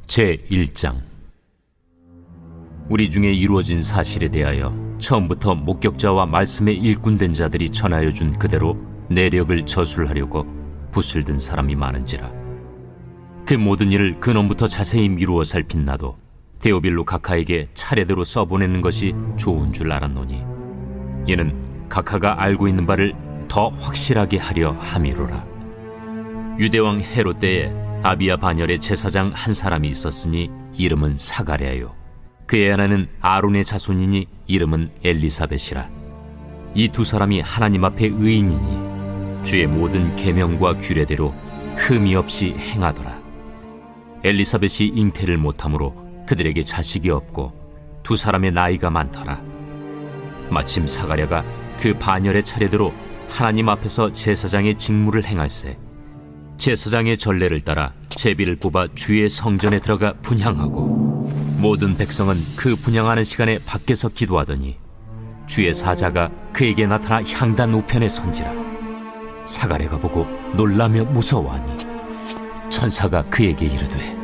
제1장. 우리 중에 이루어진 사실에 대하여 처음부터 목격자와 말씀에 일꾼된 자들이 전하여 준 그대로 내력을 저술하려고 붓을 든 사람이 많은지라. 그 모든 일을 근원부터 자세히 미루어 살핀 나도 데오빌로 각하에게 차례대로 써보내는 것이 좋은 줄 알았노니, 이는 각하가 알고 있는 바를 더 확실하게 하려 함이로라. 유대왕 헤롯 때에 아비야 반열의 제사장 한 사람이 있었으니 이름은 사가랴요. 그의 아내는 아론의 자손이니 이름은 엘리사벳이라. 이 두 사람이 하나님 앞에 의인이니 주의 모든 계명과 규례대로 흠이 없이 행하더라. 엘리사벳이 잉태를 못하므로 그들에게 자식이 없고 두 사람의 나이가 많더라. 마침 사가랴가 그 반열의 차례대로 하나님 앞에서 제사장의 직무를 행할세 제사장의 전례를 따라 제비를 뽑아 주의 성전에 들어가 분향하고, 모든 백성은 그 분향하는 시간에 밖에서 기도하더니 주의 사자가 그에게 나타나 향단 우편에 선지라. 사가랴가 보고 놀라며 무서워하니 천사가 그에게 이르되,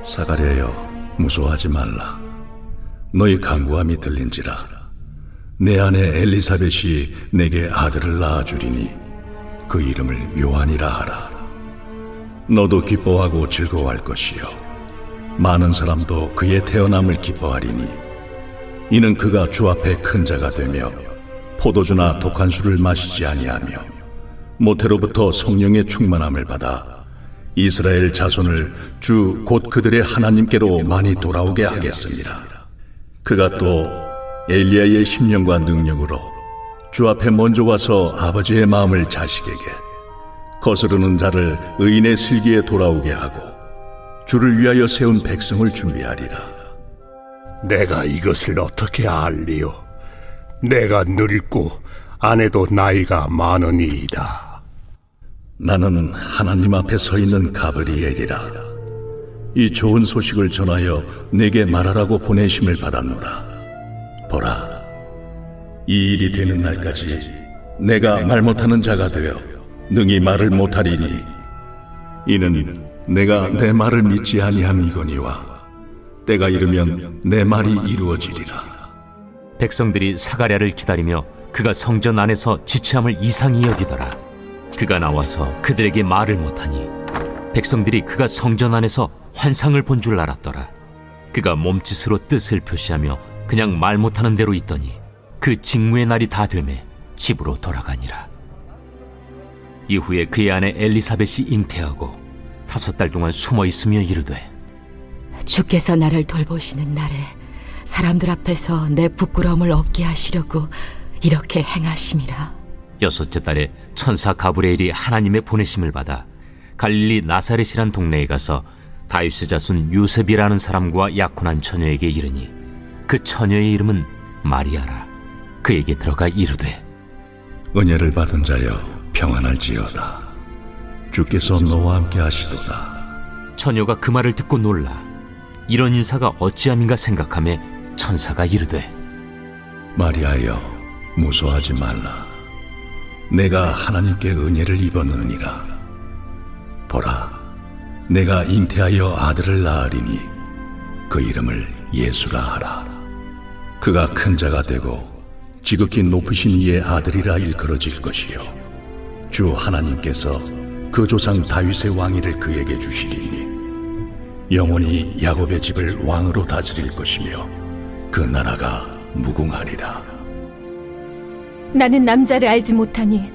사가랴여, 무서워하지 말라. 너희 간구함이 들린지라. 내 아내 엘리사벳이 내게 아들을 낳아주리니 그 이름을 요한이라 하라. 너도 기뻐하고 즐거워할 것이요, 많은 사람도 그의 태어남을 기뻐하리니, 이는 그가 주 앞에 큰 자가 되며 포도주나 독한 술을 마시지 아니하며 모태로부터 성령의 충만함을 받아 이스라엘 자손을 주 곧 그들의 하나님께로 많이 돌아오게 하겠습니다. 그가 또 엘리야의 심령과 능력으로 주 앞에 먼저 와서 아버지의 마음을 자식에게, 거스르는 자를 의인의 슬기에 돌아오게 하고 주를 위하여 세운 백성을 준비하리라. 내가 이것을 어떻게 알리요? 내가 늙고 아내도 나이가 많으니이다. 나는 하나님 앞에 서 있는 가브리엘이라. 이 좋은 소식을 전하여 내게 말하라고 보내심을 받았노라. 보라, 이 일이 되는 날까지 내가 말 못하는 자가 되어 능히 말을 못하리니, 이는 내가 내 말을 믿지 아니함이거니와 때가 이르면 내 말이 이루어지리라. 백성들이 사가랴를 기다리며 그가 성전 안에서 지체함을 이상히 여기더라. 그가 나와서 그들에게 말을 못하니 백성들이 그가 성전 안에서 환상을 본 줄 알았더라. 그가 몸짓으로 뜻을 표시하며 그냥 말 못하는 대로 있더니 그 직무의 날이 다 되매 집으로 돌아가니라. 이후에 그의 아내 엘리사벳이 잉태하고 5달 동안 숨어 있으며 이르되, 주께서 나를 돌보시는 날에 사람들 앞에서 내 부끄러움을 없게 하시려고 이렇게 행하심이라. 6째 달에 천사 가브리엘이 하나님의 보내심을 받아 갈릴리 나사렛이란 동네에 가서 다윗의 자손 요셉이라는 사람과 약혼한 처녀에게 이르니, 그 처녀의 이름은 마리아라. 그에게 들어가 이르되, 은혜를 받은 자여, 평안할지어다. 주께서 너와 함께 하시도다. 처녀가 그 말을 듣고 놀라 이런 인사가 어찌함인가 생각하며 천사가 이르되, 마리아여, 무서워하지 말라. 내가 하나님께 은혜를 입었느니라. 보라, 내가 잉태하여 아들을 낳으리니 그 이름을 예수라 하라. 그가 큰 자가 되고 지극히 높으신 이의 아들이라 일컬어질 것이요, 주 하나님께서 그 조상 다윗의 왕위를 그에게 주시리니 영원히 야곱의 집을 왕으로 다스릴 것이며 그 나라가 무궁하리라. 나는 남자를 알지 못하니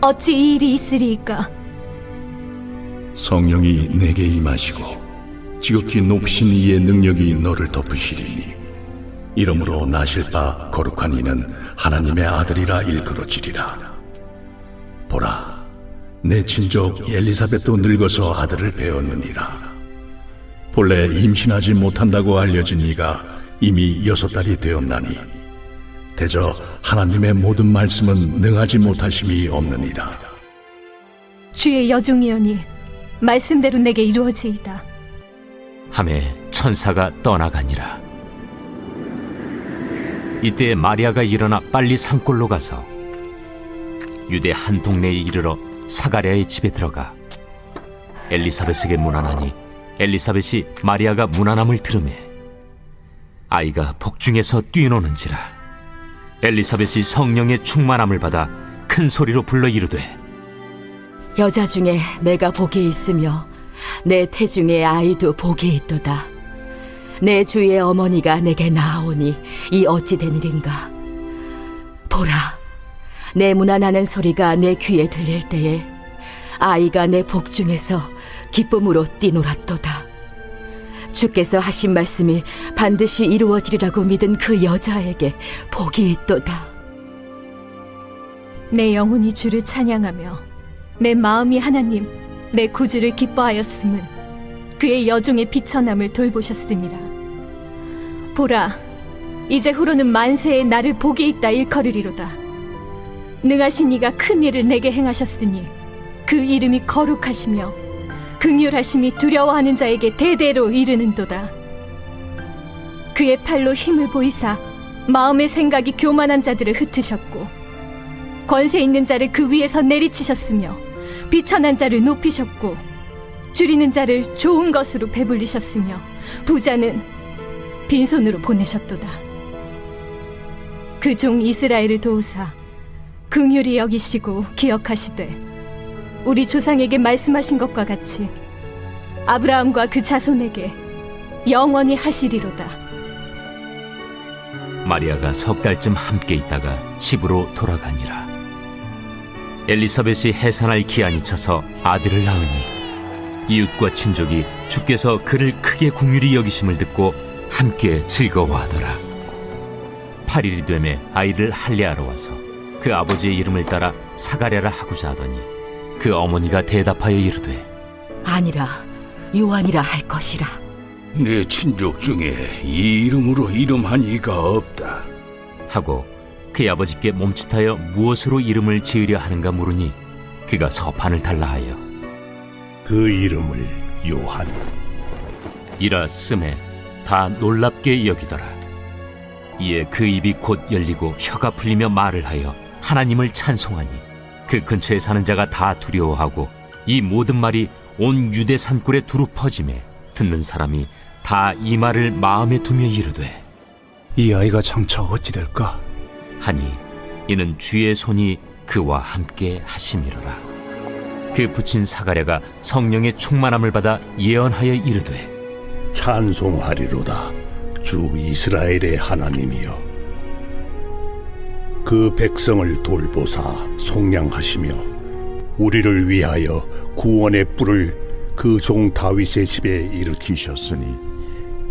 어찌 이 일이 있으리이까? 성령이 내게 임하시고 지극히 높으신 이의 능력이 너를 덮으시리니, 이러므로 나실 바 거룩한 이는 하나님의 아들이라 일컬어지리라. 보라, 내 친족 엘리사벳도 늙어서 아들을 배었느니라. 본래 임신하지 못한다고 알려진 이가 이미 6달이 되었나니 대저 하나님의 모든 말씀은 능하지 못하심이 없느니라. 주의 여종이오니 말씀대로 내게 이루어지이다. 하매 천사가 떠나가니라. 이때 마리아가 일어나 빨리 산골로 가서 유대 한 동네에 이르러 사가랴의 집에 들어가 엘리사벳에게 문안하니 엘리사벳이 마리아가 무난함을 들으매 아이가 복중에서 뛰노는지라. 엘리사벳이 성령의 충만함을 받아 큰 소리로 불러 이르되 여자 중에 내가 복이 있으며 내 태중에 아이도 복이 있도다. 내 주의 어머니가 내게 나아오니 이 어찌 된 일인가. 보라, 내 무난하는 소리가 내 귀에 들릴 때에 아이가 내 복중에서 기쁨으로 뛰놀았도다. 주께서 하신 말씀이 반드시 이루어지리라고 믿은 그 여자에게 복이 있도다. 내 영혼이 주를 찬양하며 내 마음이 하나님 내 구주를 기뻐하였음은 그의 여종의 비천함을 돌보셨음이라. 보라, 이제 후로는 만세에 나를 복이 있다 일컬으리로다. 능하신 이가 큰 일을 내게 행하셨으니 그 이름이 거룩하시며 긍휼하심이 두려워하는 자에게 대대로 이르는도다. 그의 팔로 힘을 보이사 마음의 생각이 교만한 자들을 흩으셨고 권세 있는 자를 그 위에서 내리치셨으며 비천한 자를 높이셨고 줄이는 자를 좋은 것으로 배불리셨으며 부자는 빈손으로 보내셨도다. 그 종 이스라엘을 도우사 긍휼히 여기시고 기억하시되 우리 조상에게 말씀하신 것과 같이 아브라함과 그 자손에게 영원히 하시리로다. 마리아가 석 달쯤 함께 있다가 집으로 돌아가니라. 엘리사벳이 해산할 기한이 차서 아들을 낳으니 이웃과 친족이 주께서 그를 크게 긍휼히 여기심을 듣고 함께 즐거워하더라. 8일이 되매 아이를 할례하러 와서 그 아버지의 이름을 따라 사가랴라 하고자 하더니 그 어머니가 대답하여 이르되 아니라 요한이라 할 것이라. 내 친족 중에 이 이름으로 이름한 이가 없다 하고 그의 아버지께 몸짓하여 무엇으로 이름을 지으려 하는가 물으니 그가 서판을 달라 하여 그 이름을 요한 이라 쓰매 다 놀랍게 여기더라. 이에 그 입이 곧 열리고 혀가 풀리며 말을 하여 하나님을 찬송하니 그 근처에 사는 자가 다 두려워하고 이 모든 말이 온 유대 산골에 두루 퍼지매 듣는 사람이 다 이 말을 마음에 두며 이르되 이 아이가 장차 어찌 될까? 하니 이는 주의 손이 그와 함께 하심이로라. 그 부친 사가랴가 성령의 충만함을 받아 예언하여 이르되 찬송하리로다. 주 이스라엘의 하나님이여, 그 백성을 돌보사 속량하시며 우리를 위하여 구원의 뿔을 그 종 다윗의 집에 일으키셨으니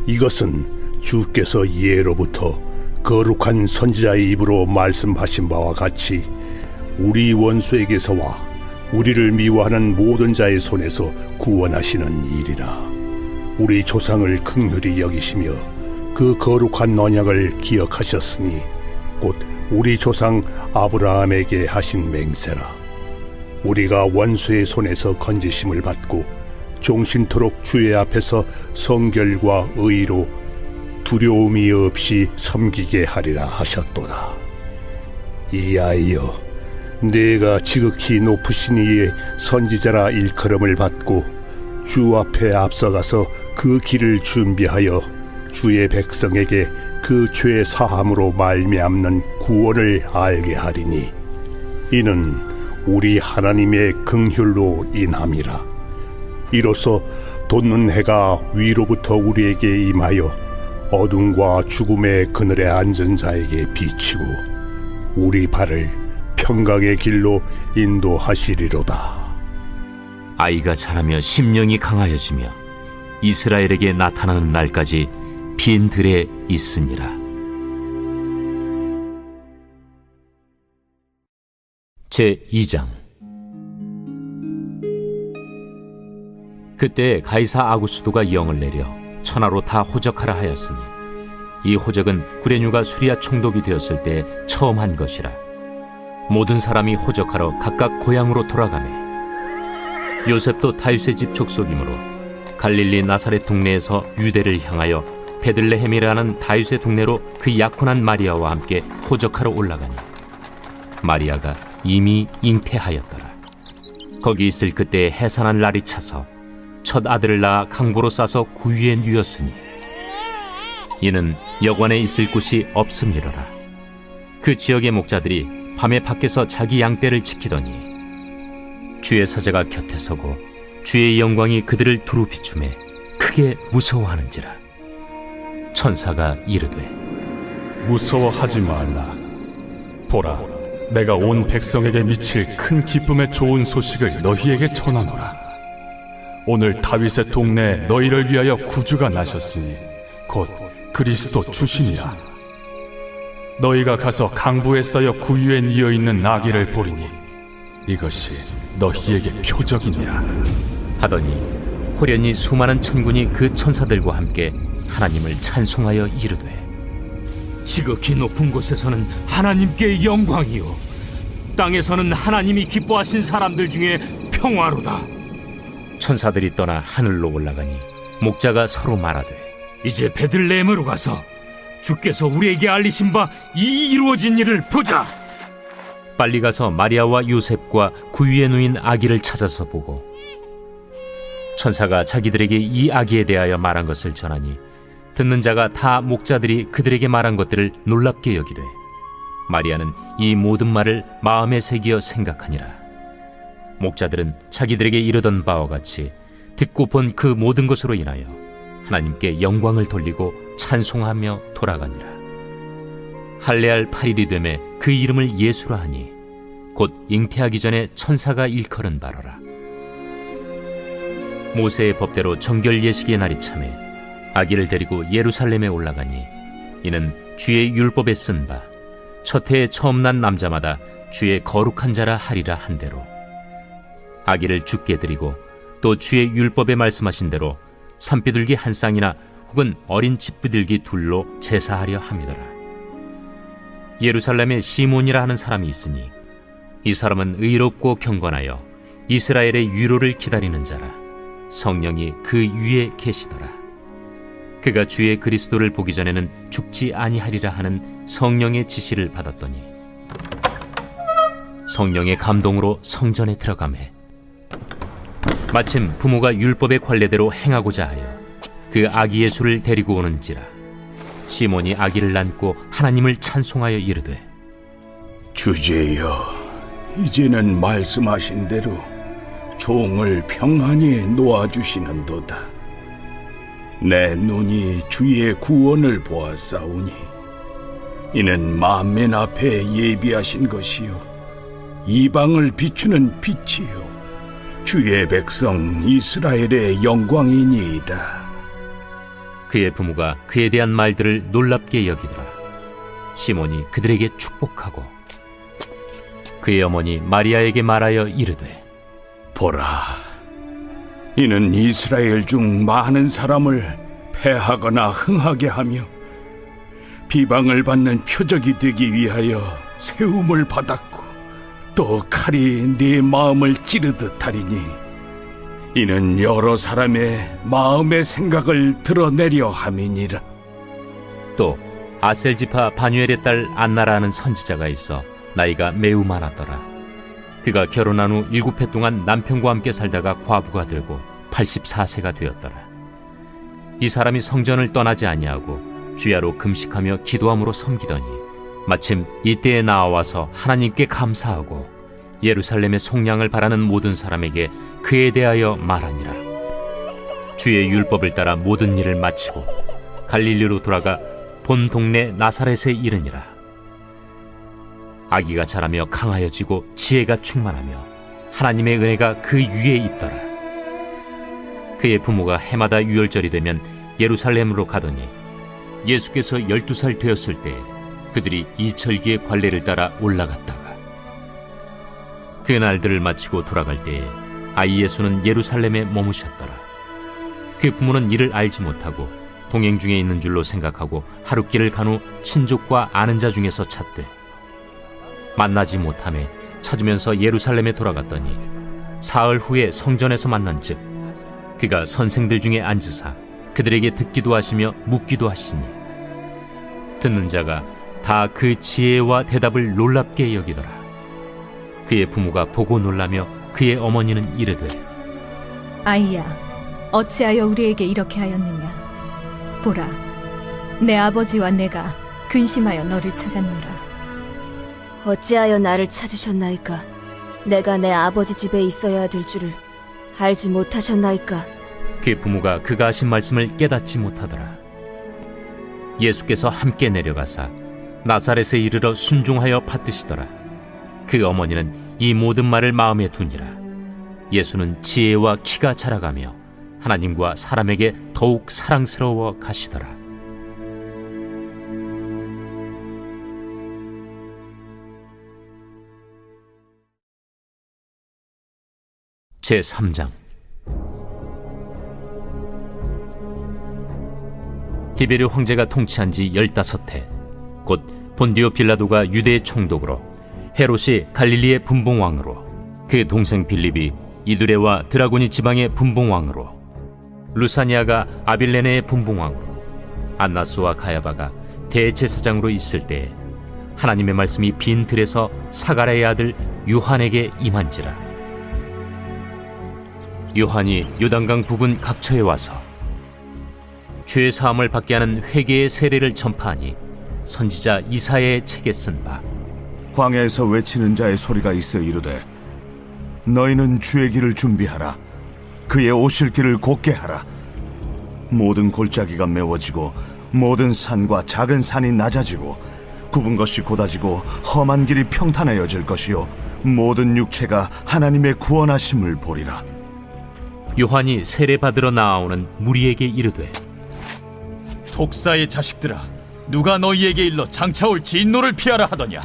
이것은 주께서 예로부터 거룩한 선지자의 입으로 말씀하신 바와 같이 우리 원수에게서와 우리를 미워하는 모든 자의 손에서 구원하시는 일이라. 우리 조상을 긍휼히 여기시며 그 거룩한 언약을 기억하셨으니 곧 우리 조상 아브라함에게 하신 맹세라. 우리가 원수의 손에서 건지심을 받고 종신토록 주의 앞에서 성결과 의로 두려움이 없이 섬기게 하리라 하셨도다. 이하여 내가 지극히 높으신 이의 선지자라 일컬음을 받고 주 앞에 앞서가서 그 길을 준비하여 주의 백성에게 그 죄 사함으로 말미암는 구원을 알게 하리니 이는 우리 하나님의 긍휼로 인함이라. 이로써 돋는 해가 위로부터 우리에게 임하여 어둠과 죽음의 그늘에 앉은 자에게 비치고 우리 발을 평강의 길로 인도하시리로다. 아이가 자라며 심령이 강하여지며 이스라엘에게 나타나는 날까지 빈 들에 있으니라. 제2장. 그때 가이사 아구스도가 영을 내려 천하로 다 호적하라 하였으니 이 호적은 구레뉴가 수리아 총독이 되었을 때 처음 한 것이라. 모든 사람이 호적하러 각각 고향으로 돌아가매 요셉도 다윗의 집 족속이므로 갈릴리 나사렛 동네에서 유대를 향하여 베들레헴이라는 다윗의 동네로 그 약혼한 마리아와 함께 호적하러 올라가니 마리아가 이미 잉태하였더라. 거기 있을 그때에 해산한 날이 차서 첫 아들을 낳아 강보로 싸서 구유에 누였으니 이는 여관에 있을 곳이 없음이로라. 그 지역의 목자들이 밤에 밖에서 자기 양떼를 지키더니 주의 사자가 곁에 서고 주의 영광이 그들을 두루 비추매 크게 무서워하는지라. 천사가 이르되 무서워하지 말라. 보라, 내가 온 백성에게 미칠 큰 기쁨의 좋은 소식을 너희에게 전하노라. 오늘 다윗의 동네에 너희를 위하여 구주가 나셨으니 곧 그리스도 주시니라. 너희가 가서 강부에 쌓여 구유에 뉘어 있는 나귀를 보리니 이것이 너희에게 표적이니라. 하더니 호련히 수많은 천군이 그 천사들과 함께 하나님을 찬송하여 이르되 지극히 높은 곳에서는 하나님께 영광이요 땅에서는 하나님이 기뻐하신 사람들 중에 평화로다. 천사들이 떠나 하늘로 올라가니 목자가 서로 말하되 이제 베들레헴으로 가서 주께서 우리에게 알리신 바 이 이루어진 일을 보자. 빨리 가서 마리아와 요셉과 구유에 누인 아기를 찾아서 보고 천사가 자기들에게 이 아기에 대하여 말한 것을 전하니 듣는 자가 다 목자들이 그들에게 말한 것들을 놀랍게 여기되 마리아는 이 모든 말을 마음에 새기어 생각하니라. 목자들은 자기들에게 이르던 바와 같이 듣고 본 그 모든 것으로 인하여 하나님께 영광을 돌리고 찬송하며 돌아가니라. 할례할 8일이 되매 그 이름을 예수라 하니 곧 잉태하기 전에 천사가 일컬은 바로라. 모세의 법대로 정결 예식의 날이 차매 아기를 데리고 예루살렘에 올라가니 이는 주의 율법에 쓴 바 첫 해에 처음 난 남자마다 주의 거룩한 자라 하리라 한 대로 아기를 주께 드리고 또 주의 율법에 말씀하신 대로 산비둘기 한 쌍이나 혹은 어린 집비둘기 둘로 제사하려 함이더라. 예루살렘에 시몬이라 하는 사람이 있으니 이 사람은 의롭고 경건하여 이스라엘의 위로를 기다리는 자라. 성령이 그 위에 계시더라. 그가 주의 그리스도를 보기 전에는 죽지 아니하리라 하는 성령의 지시를 받았더니 성령의 감동으로 성전에 들어가매 마침 부모가 율법의 관례대로 행하고자 하여 그 아기 예수를 데리고 오는지라. 시몬이 아기를 안고 하나님을 찬송하여 이르되 주제여, 이제는 말씀하신 대로 종을 평안히 놓아주시는도다. 내 눈이 주의 구원을 보았사오니 이는 만민 앞에 예비하신 것이요 이방을 비추는 빛이요 주의 백성 이스라엘의 영광이니이다. 그의 부모가 그에 대한 말들을 놀랍게 여기더라. 시몬이 그들에게 축복하고 그의 어머니 마리아에게 말하여 이르되 보라, 이는 이스라엘 중 많은 사람을 패하거나 흥하게 하며 비방을 받는 표적이 되기 위하여 세움을 받았고 또 칼이 네 마음을 찌르듯 하리니 이는 여러 사람의 마음의 생각을 드러내려 함이니라. 또 아셀지파 바뉴엘의 딸 안나라 하는 선지자가 있어 나이가 매우 많았더라. 그가 결혼한 후 7해 동안 남편과 함께 살다가 과부가 되고 84세가 되었더라. 이 사람이 성전을 떠나지 아니하고 주야로 금식하며 기도함으로 섬기더니 마침 이때에 나와서 하나님께 감사하고 예루살렘의 속량을 바라는 모든 사람에게 그에 대하여 말하니라. 주의 율법을 따라 모든 일을 마치고 갈릴리로 돌아가 본 동네 나사렛에 이르니라. 아기가 자라며 강하여지고 지혜가 충만하며 하나님의 은혜가 그 위에 있더라. 그의 부모가 해마다 유월절이 되면 예루살렘으로 가더니 예수께서 12살 되었을 때 그들이 이철기의 관례를 따라 올라갔다가 그 날들을 마치고 돌아갈 때에 아이 예수는 예루살렘에 머무셨더라. 그 부모는 이를 알지 못하고 동행 중에 있는 줄로 생각하고 하룻길을 간 후 친족과 아는 자 중에서 찾되 만나지 못하매 찾으면서 예루살렘에 돌아갔더니 사흘 후에 성전에서 만난즉 그가 선생들 중에 앉으사 그들에게 듣기도 하시며 묻기도 하시니 듣는 자가 다 그 지혜와 대답을 놀랍게 여기더라. 그의 부모가 보고 놀라며 그의 어머니는 이르되 아이야, 어찌하여 우리에게 이렇게 하였느냐? 보라, 내 아버지와 내가 근심하여 너를 찾았노라. 어찌하여 나를 찾으셨나이까? 내가 내 아버지 집에 있어야 될 줄을 알지 못하셨나이까? 그 부모가 그가 하신 말씀을 깨닫지 못하더라. 예수께서 함께 내려가사 나사렛에 이르러 순종하여 받드시더라. 그 어머니는 이 모든 말을 마음에 두니라. 예수는 지혜와 키가 자라가며 하나님과 사람에게 더욱 사랑스러워 가시더라. 제3장. 디베르 황제가 통치한 지 15해, 곧 본디오 빌라도가 유대의 총독으로, 헤롯이 갈릴리의 분봉왕으로, 그 동생 빌립이 이두레와 드라고니 지방의 분봉왕으로, 루사니아가 아빌레네의 분봉왕으로, 안나스와 가야바가 대제사장으로 있을 때에 하나님의 말씀이 빈 들에서 사가랴의 아들 요한에게 임한지라. 요한이 요단강 부근 각처에 와서 죄 사함을 받게 하는 회개의 세례를 전파하니 선지자 이사야의 책에 쓴 바, 광야에서 외치는 자의 소리가 있어 이르되 너희는 주의 길을 준비하라. 그의 오실 길을 곧게 하라. 모든 골짜기가 메워지고 모든 산과 작은 산이 낮아지고 굽은 것이 곧아지고 험한 길이 평탄해져질 것이요 모든 육체가 하나님의 구원하심을 보리라. 요한이 세례 받으러 나아오는 무리에게 이르되, 독사의 자식들아, 누가 너희에게 일러 장차올 진노를 피하라 하더냐?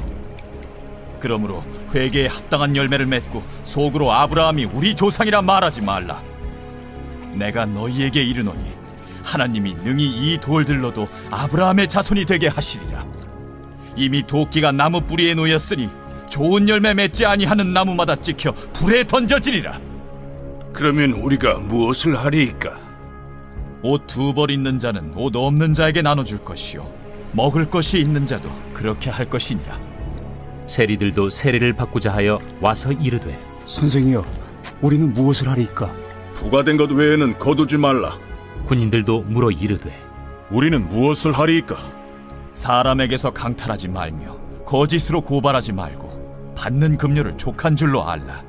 그러므로 회개에 합당한 열매를 맺고 속으로 아브라함이 우리 조상이라 말하지 말라. 내가 너희에게 이르노니 하나님이 능히 이 돌들로도 아브라함의 자손이 되게 하시리라. 이미 도끼가 나무 뿌리에 놓였으니 좋은 열매 맺지 아니하는 나무마다 찍혀 불에 던져지리라. 그러면 우리가 무엇을 하리이까? 옷 2벌 있는 자는 옷 없는 자에게 나눠줄 것이요 먹을 것이 있는 자도 그렇게 할 것이니라. 세리들도 세례를 받고자 하여 와서 이르되, 선생이여, 우리는 무엇을 하리이까? 부과된 것 외에는 거두지 말라. 군인들도 물어 이르되, 우리는 무엇을 하리이까? 사람에게서 강탈하지 말며 거짓으로 고발하지 말고 받는 급료를 족한 줄로 알라.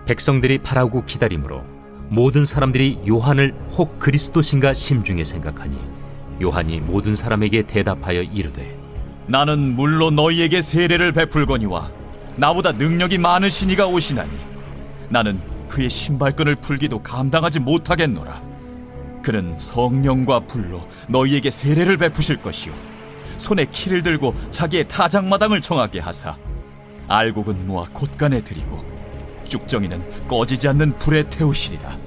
백성들이 바라고 기다림으로 모든 사람들이 요한을 혹 그리스도신가 심중에 생각하니 요한이 모든 사람에게 대답하여 이르되, 나는 물로 너희에게 세례를 베풀거니와 나보다 능력이 많으신 이가 오시나니 나는 그의 신발끈을 풀기도 감당하지 못하겠노라. 그는 성령과 불로 너희에게 세례를 베푸실 것이요 손에 키를 들고 자기의 타작마당을 정하게 하사 알곡은 모아 곶간에 들이고 쭉정이는 꺼지지 않는 불에 태우시리라.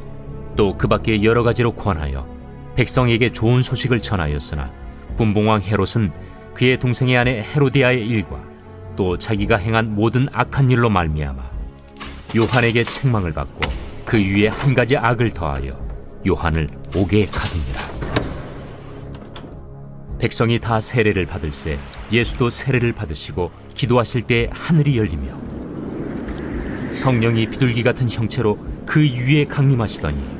또 그 밖에 여러 가지로 권하여 백성에게 좋은 소식을 전하였으나 분봉왕 헤롯은 그의 동생의 아내 헤로디아의 일과 또 자기가 행한 모든 악한 일로 말미암아 요한에게 책망을 받고 그 위에 한 가지 악을 더하여 요한을 옥에 가두니라. 백성이 다 세례를 받을새 예수도 세례를 받으시고 기도하실 때 하늘이 열리며 성령이 비둘기 같은 형체로 그 위에 강림하시더니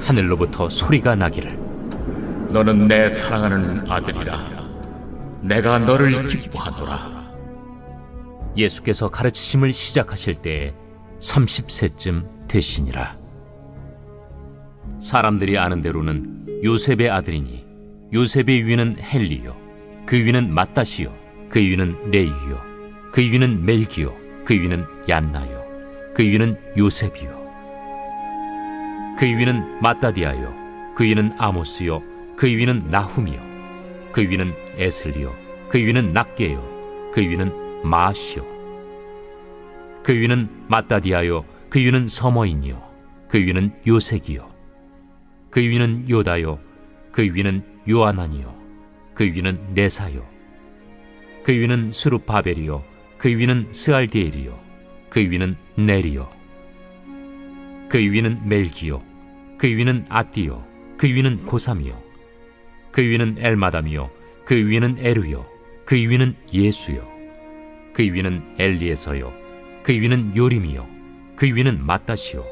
하늘로부터 소리가 나기를, 너는 내 사랑하는 아들이라. 내가 너를 기뻐하노라. 예수께서 가르치심을 시작하실 때에 30세쯤 되시니라. 사람들이 아는 대로는 요셉의 아들이니 요셉의 위는 헬리요, 그 위는 맏다시요, 그 위는 레이요, 그 위는 멜기요, 그 위는 얀나요, 그 위는 요셉이요, 그 위는 마따디아요, 그 위는 아모스요, 그 위는 나훔이요, 그 위는 에슬리요, 그 위는 낫게요, 그 위는 마시요, 그 위는 마따디아요, 그 위는 서머인이요, 그 위는 요색이요, 그 위는 요다요, 그 위는 요아난이요, 그 위는 레사요, 그 위는 스룹바벨이요, 그 위는 스알디엘이요, 그 위는 네리요, 그 위는 멜기요, 그 위는 아띠요, 그 위는 고삼이요, 그 위는 엘마담이요, 그 위는 에루요, 그 위는 예수요, 그 위는 엘리에서요, 그 위는 요림이요, 그 위는 마따시요,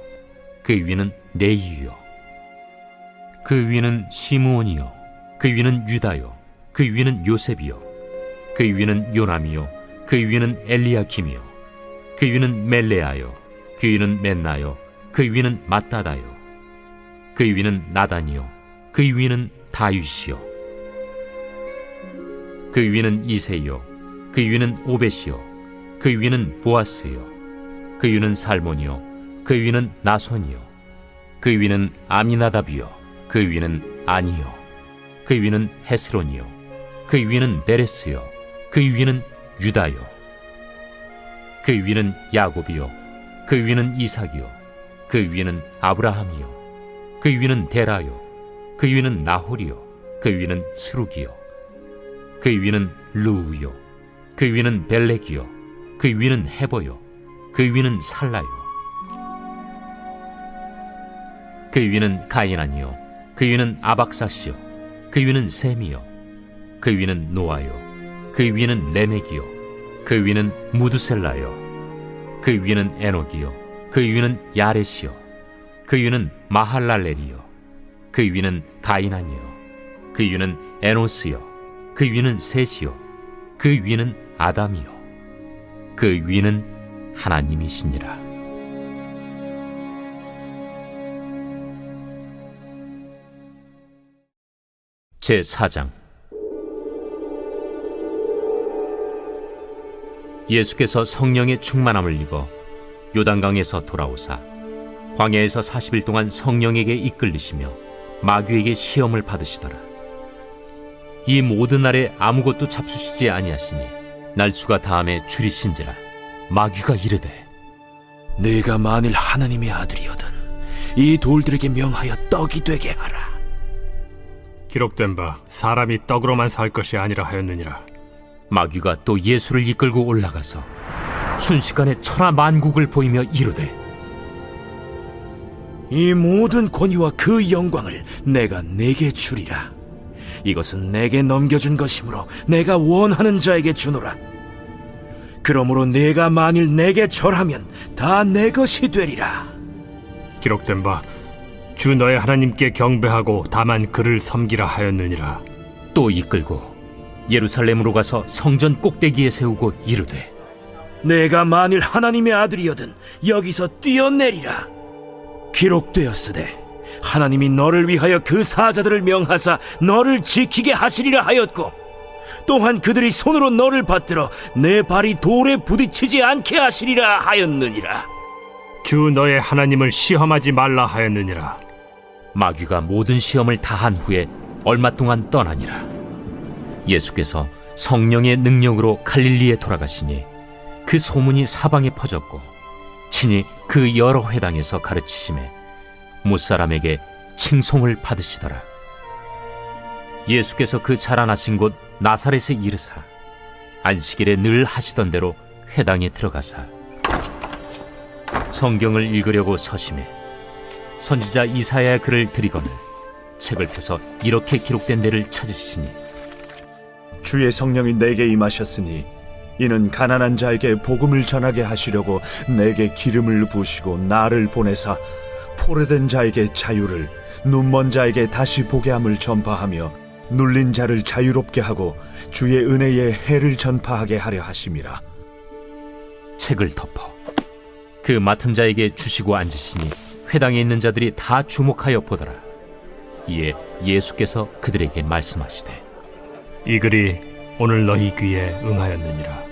그 위는 레이요, 그 위는 시므온이요 그 위는 유다요 그 위는 요셉이요 그 위는 요남이요 그 위는 엘리야김이요 그 위는 멜레아요 그 위는 멘나요 그 위는 mattat다요 그 위는 나단이요 그 위는 다윗이요 그 위는 이새요 그 위는 오벳이요 그 위는 보아스요 그 위는 살몬이요 그 위는 나손이요 그 위는 아미나답이요 그 위는 아니요 그 위는 헤스론이요 그 위는 베레스요 그 위는 유다요 그 위는 야곱이요 그 위는 이삭이요 그 위는 아브라함이요 그 위는 데라요 그 위는 나홀이요 그 위는 스룩이요 그 위는 루우요 그 위는 벨렉이요 그 위는 헤보요 그 위는 살라요 그 위는 가이난이요 그 위는 아박사시요 그 위는 셈이요 그 위는 노아요 그 위는 레멕이요 그 위는 무드셀라요 그 위는 에녹이요 그 위는 야렛이요 그 위는 마할랄렐이요 그 위는 가이난이요 그 위는 에노스요 그 위는 셋이요 그 위는 아담이요 그 위는 하나님이시니라. 제4장. 예수께서 성령의 충만함을 입어 요단강에서 돌아오사 광야에서 40일 동안 성령에게 이끌리시며 마귀에게 시험을 받으시더라. 이 모든 날에 아무것도 잡수시지 아니하시니 날수가 다함에 줄이신지라. 마귀가 이르되 네가 만일 하나님의 아들이거든 이 돌들에게 명하여 떡이 되게 하라. 기록된 바 사람이 떡으로만 살 것이 아니라 하였느니라. 마귀가 또 예수를 이끌고 올라가서 순식간에 천하 만국을 보이며 이르되 이 모든 권위와 그 영광을 내가 네게 주리라. 이것은 내게 넘겨준 것이므로 내가 원하는 자에게 주노라. 그러므로 네가 만일 내게 절하면 다 내 것이 되리라. 기록된 바 주 너의 하나님께 경배하고 다만 그를 섬기라 하였느니라. 또 이끌고 예루살렘으로 가서 성전 꼭대기에 세우고 이르되 내가 만일 하나님의 아들이거든 여기서 뛰어내리라. 기록되었으되 하나님이 너를 위하여 그 사자들을 명하사 너를 지키게 하시리라 하였고 또한 그들이 손으로 너를 받들어 내 발이 돌에 부딪히지 않게 하시리라 하였느니라. 주 너의 하나님을 시험하지 말라 하였느니라. 마귀가 모든 시험을 다한 후에 얼마 동안 떠나니라. 예수께서 성령의 능력으로 갈릴리에 돌아가시니 그 소문이 사방에 퍼졌고 친히 그 여러 회당에서 가르치심에 무사람에게 칭송을 받으시더라. 예수께서 그 자라나신 곳 나사렛에 이르사 안식일에 늘 하시던 대로 회당에 들어가사 성경을 읽으려고 서심해 선지자 이사야의 글을 들이거늘 책을 펴서 이렇게 기록된 데를 찾으시니 주의 성령이 내게 임하셨으니 이는 가난한 자에게 복음을 전하게 하시려고 내게 기름을 부으시고 나를 보내사 포로된 자에게 자유를 눈먼 자에게 다시 보게 함을 전파하며 눌린 자를 자유롭게 하고 주의 은혜의 해를 전파하게 하려 하심이라. 책을 덮어 그 맡은 자에게 주시고 앉으시니 회당에 있는 자들이 다 주목하여 보더라. 이에 예수께서 그들에게 말씀하시되 이 글이 오늘 너희 귀에 응하였느니라.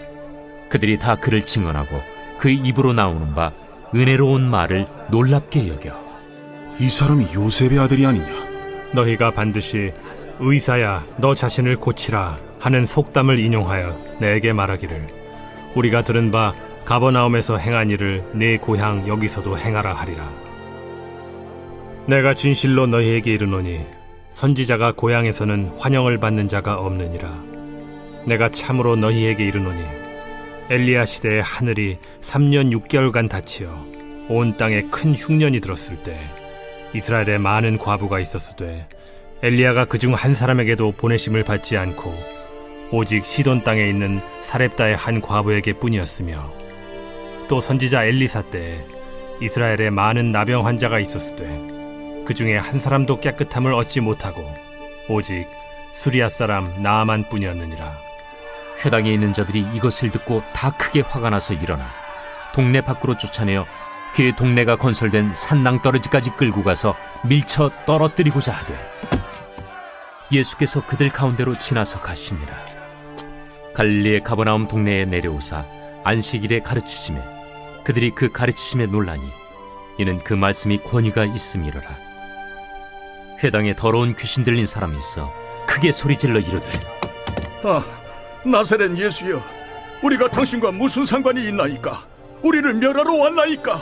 그들이 다 그를 증언하고 그 입으로 나오는 바 은혜로운 말을 놀랍게 여겨 이 사람이 요셉의 아들이 아니냐? 너희가 반드시 의사야 너 자신을 고치라 하는 속담을 인용하여 내게 말하기를 우리가 들은 바 가버나움에서 행한 일을 네 고향 여기서도 행하라 하리라. 내가 진실로 너희에게 이르노니 선지자가 고향에서는 환영을 받는 자가 없느니라. 내가 참으로 너희에게 이르노니 엘리야 시대에 하늘이 3년 6개월간 닫히어 온 땅에 큰 흉년이 들었을 때 이스라엘에 많은 과부가 있었으되 엘리야가 그중 한 사람에게도 보내심을 받지 않고 오직 시돈 땅에 있는 사렙다의 한 과부에게 뿐이었으며 또 선지자 엘리사 때에 이스라엘에 많은 나병 환자가 있었으되 그 중에 한 사람도 깨끗함을 얻지 못하고 오직 수리아 사람 나아만뿐이었느니라. 회당에 있는 자들이 이것을 듣고 다 크게 화가 나서 일어나 동네 밖으로 쫓아내어 그 동네가 건설된 산낭떠러지까지 끌고 가서 밀쳐 떨어뜨리고자 하되 예수께서 그들 가운데로 지나서 가시니라. 갈릴리의 가버나움 동네에 내려오사 안식일에 가르치시매 그들이 그 가르치심에 놀라니 이는 그 말씀이 권위가 있음이로라. 회당에 더러운 귀신 들린 사람이 있어 크게 소리질러 이르되 나사렛 예수여, 우리가 당신과 무슨 상관이 있나이까? 우리를 멸하러 왔나이까?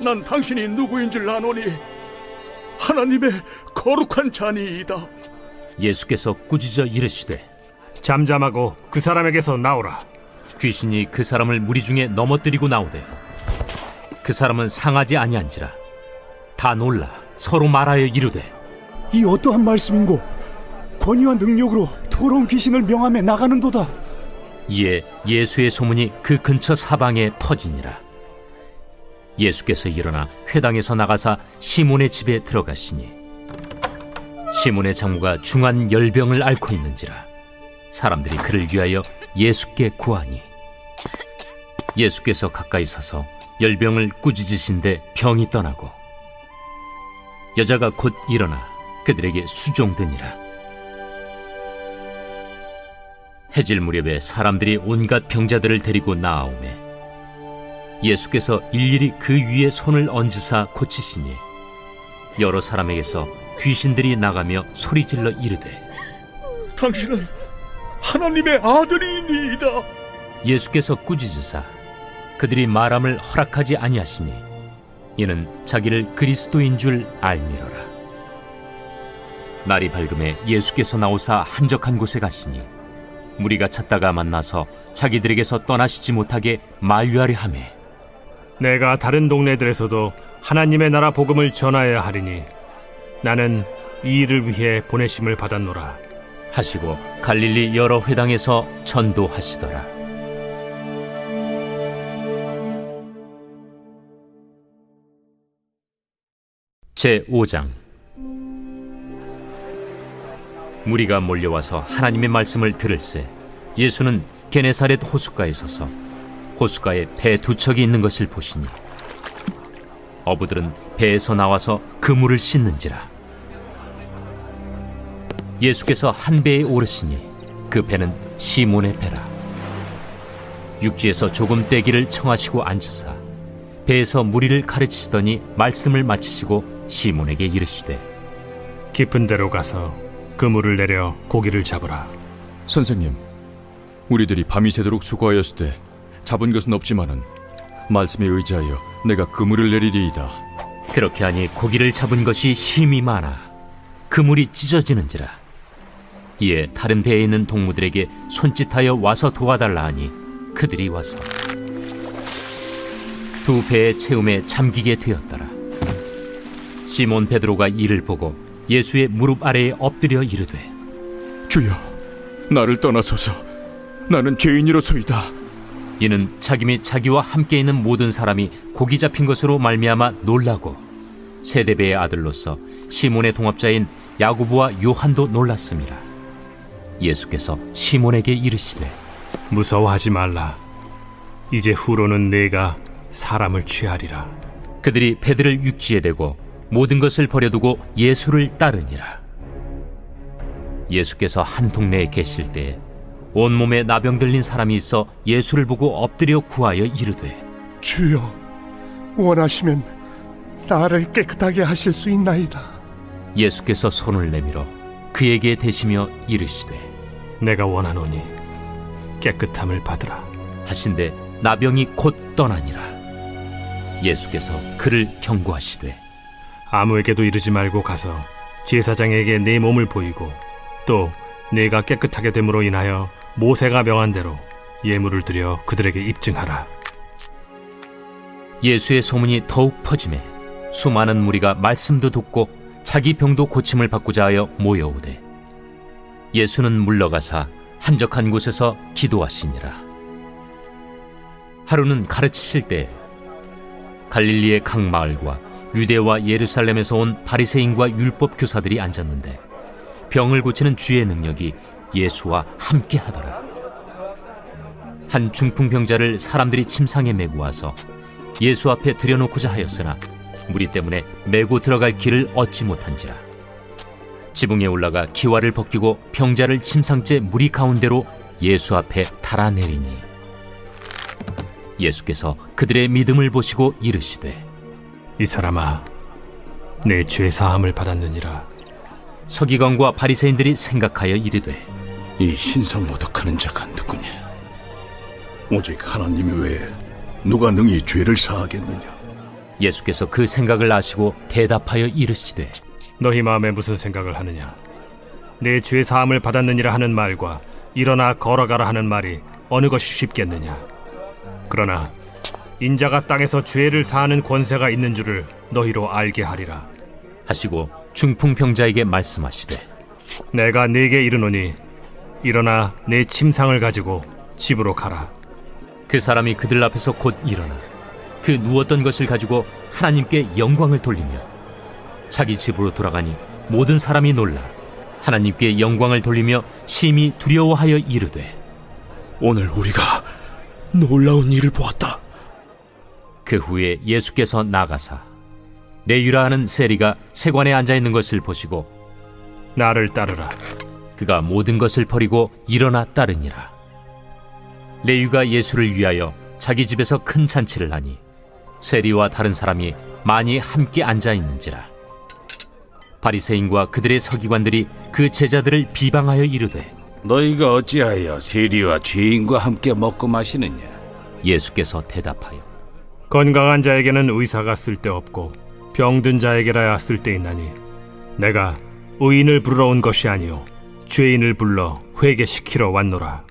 난 당신이 누구인 줄 아노니 하나님의 거룩한 자니이다. 예수께서 꾸짖어 이르시되 잠잠하고 그 사람에게서 나오라. 귀신이 그 사람을 무리 중에 넘어뜨리고 나오되 그 사람은 상하지 아니한지라. 다 놀라 서로 말하여 이르되 이 어떠한 말씀인고? 권위와 능력으로 더러운 귀신을 명하며 나가는도다. 이에 예수의 소문이 그 근처 사방에 퍼지니라. 예수께서 일어나 회당에서 나가사 시몬의 집에 들어가시니 시몬의 장모가 중한 열병을 앓고 있는지라. 사람들이 그를 위하여 예수께 구하니 예수께서 가까이 서서 열병을 꾸짖으신데 병이 떠나고 여자가 곧 일어나 그들에게 수종되니라. 해질 무렵에 사람들이 온갖 병자들을 데리고 나아오매 예수께서 일일이 그 위에 손을 얹으사 고치시니 여러 사람에게서 귀신들이 나가며 소리질러 이르되 당신은 하나님의 아들이니이다. 예수께서 꾸짖으사 그들이 말함을 허락하지 아니하시니 이는 자기를 그리스도인 줄 알미러라. 날이 밝음에 예수께서 나오사 한적한 곳에 가시니 무리가 찾다가 만나서 자기들에게서 떠나시지 못하게 만류하려 하매 내가 다른 동네들에서도 하나님의 나라 복음을 전하여야 하리니 나는 이 일을 위해 보내심을 받았노라 하시고 갈릴리 여러 회당에서 전도하시더라. 제5장. 무리가 몰려와서 하나님의 말씀을 들을새 예수는 게네사렛 호숫가에 서서 호숫가에 배 두 척이 있는 것을 보시니 어부들은 배에서 나와서 그물을 씻는지라. 예수께서 한 배에 오르시니 그 배는 시몬의 배라. 육지에서 조금 떼기를 청하시고 앉으사 배에서 무리를 가르치시더니 말씀을 마치시고 시몬에게 이르시되 깊은 데로 가서 그물을 내려 고기를 잡으라. 선생님, 우리들이 밤이 새도록 수고하였을 때 잡은 것은 없지만은 말씀에 의지하여 내가 그물을 내리리이다. 그렇게 하니 고기를 잡은 것이 심히 많아 그물이 찢어지는지라. 이에 다른 배에 있는 동무들에게 손짓하여 와서 도와달라 하니 그들이 와서 두 배의 채움에 잠기게 되었더라. 시몬 베드로가 이를 보고 예수의 무릎 아래에 엎드려 이르되 주여, 나를 떠나소서. 나는 죄인이로소이다. 이는 자기 및 자기와 함께 있는 모든 사람이 고기 잡힌 것으로 말미암아 놀라고 세데베의 아들로서 시몬의 동업자인 야고보와 요한도 놀랐음이라. 예수께서 시몬에게 이르시되 무서워하지 말라. 이제 후로는 내가 사람을 취하리라. 그들이 배들을 육지에 대고 모든 것을 버려두고 예수를 따르니라. 예수께서 한 동네에 계실 때에 온몸에 나병 들린 사람이 있어 예수를 보고 엎드려 구하여 이르되 주여, 원하시면 나를 깨끗하게 하실 수 있나이다. 예수께서 손을 내밀어 그에게 대시며 이르시되 내가 원하노니 깨끗함을 받으라 하신데 나병이 곧 떠나니라. 예수께서 그를 경고하시되 아무에게도 이르지 말고 가서 제사장에게 내 몸을 보이고 또 내가 깨끗하게 됨으로 인하여 모세가 명한 대로 예물을 드려 그들에게 입증하라. 예수의 소문이 더욱 퍼지매 수많은 무리가 말씀도 듣고 자기 병도 고침을 받고자 하여 모여오되 예수는 물러가사 한적한 곳에서 기도하시니라. 하루는 가르치실 때 갈릴리의 각 마을과 유대와 예루살렘에서 온 바리새인과 율법 교사들이 앉았는데 병을 고치는 주의 능력이 예수와 함께 하더라. 한 중풍병자를 사람들이 침상에 메고 와서 예수 앞에 들여놓고자 하였으나 무리 때문에 메고 들어갈 길을 얻지 못한지라. 지붕에 올라가 기와를 벗기고 병자를 침상째 무리 가운데로 예수 앞에 달아내리니 예수께서 그들의 믿음을 보시고 이르시되 이 사람아, 내 죄 사함을 받았느니라. 서기관과 바리새인들이 생각하여 이르되 이 신성모독하는 자가 누구냐? 오직 하나님 외에 누가 능히 죄를 사하겠느냐? 예수께서 그 생각을 아시고 대답하여 이르시되 너희 마음에 무슨 생각을 하느냐? 내 죄 사함을 받았느니라 하는 말과 일어나 걸어가라 하는 말이 어느 것이 쉽겠느냐? 그러나 인자가 땅에서 죄를 사하는 권세가 있는 줄을 너희로 알게 하리라 하시고 중풍병자에게 말씀하시되 내가 네게 이르노니 일어나 내 침상을 가지고 집으로 가라. 그 사람이 그들 앞에서 곧 일어나 그 누웠던 것을 가지고 하나님께 영광을 돌리며 자기 집으로 돌아가니 모든 사람이 놀라 하나님께 영광을 돌리며 심히 두려워하여 이르되 오늘 우리가 놀라운 일을 보았다. 그 후에 예수께서 나가사 레위라 하는 세리가 세관에 앉아있는 것을 보시고 나를 따르라. 그가 모든 것을 버리고 일어나 따르니라. 레위가 예수를 위하여 자기 집에서 큰 잔치를 하니 세리와 다른 사람이 많이 함께 앉아있는지라. 바리새인과 그들의 서기관들이 그 제자들을 비방하여 이르되 너희가 어찌하여 세리와 죄인과 함께 먹고 마시느냐? 예수께서 대답하여 건강한 자에게는 의사가 쓸데없고 병든 자에게라야 쓸데있나니 내가 의인을 부르러 온 것이 아니요 죄인을 불러 회개시키러 왔노라.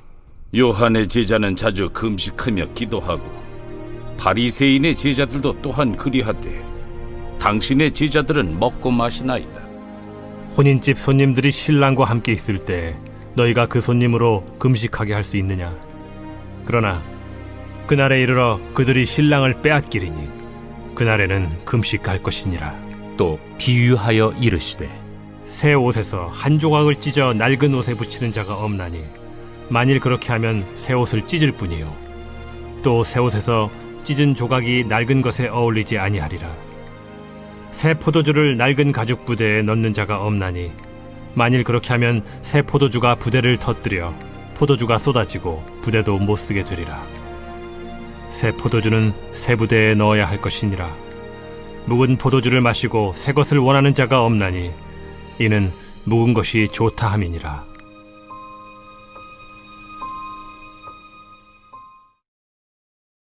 요한의 제자는 자주 금식하며 기도하고 바리새인의 제자들도 또한 그리하되 당신의 제자들은 먹고 마시나이다. 혼인집 손님들이 신랑과 함께 있을 때 너희가 그 손님으로 금식하게 할 수 있느냐? 그러나 그날에 이르러 그들이 신랑을 빼앗기리니 그날에는 금식할 것이니라. 또 비유하여 이르시되 새 옷에서 한 조각을 찢어 낡은 옷에 붙이는 자가 없나니 만일 그렇게 하면 새 옷을 찢을 뿐이요 또 새 옷에서 찢은 조각이 낡은 것에 어울리지 아니하리라. 새 포도주를 낡은 가죽 부대에 넣는 자가 없나니 만일 그렇게 하면 새 포도주가 부대를 터뜨려 포도주가 쏟아지고 부대도 못 쓰게 되리라. 새 포도주는 새 부대에 넣어야 할 것이니라. 묵은 포도주를 마시고 새 것을 원하는 자가 없나니 이는 묵은 것이 좋다 함이니라.